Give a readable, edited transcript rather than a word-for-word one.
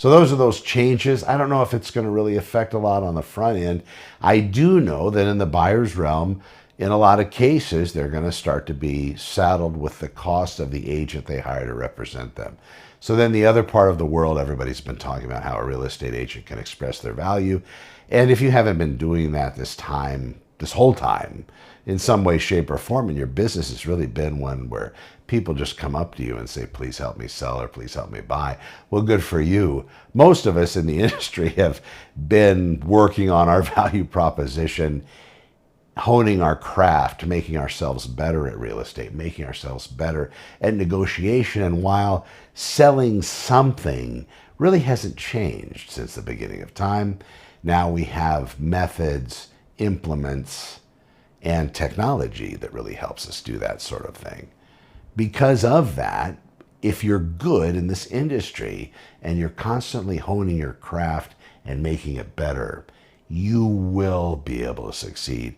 So those are those changes. I don't know if it's going to really affect a lot on the front end. I do know that in the buyer's realm, in a lot of cases, they're going to start to be saddled with the cost of the agent they hire to represent them. So then the other part of the world, everybody's been talking about how a real estate agent can express their value. And if you haven't been doing that this whole time, in some way, shape, or form, and your business has really been one where people just come up to you and say, please help me sell or please help me buy. Well, good for you. Most of us in the industry have been working on our value proposition, honing our craft, making ourselves better at real estate, making ourselves better at negotiation. And while selling something really hasn't changed since the beginning of time, now we have methods, implements, and technology that really helps us do that sort of thing. Because of that, if you're good in this industry and you're constantly honing your craft and making it better, you will be able to succeed.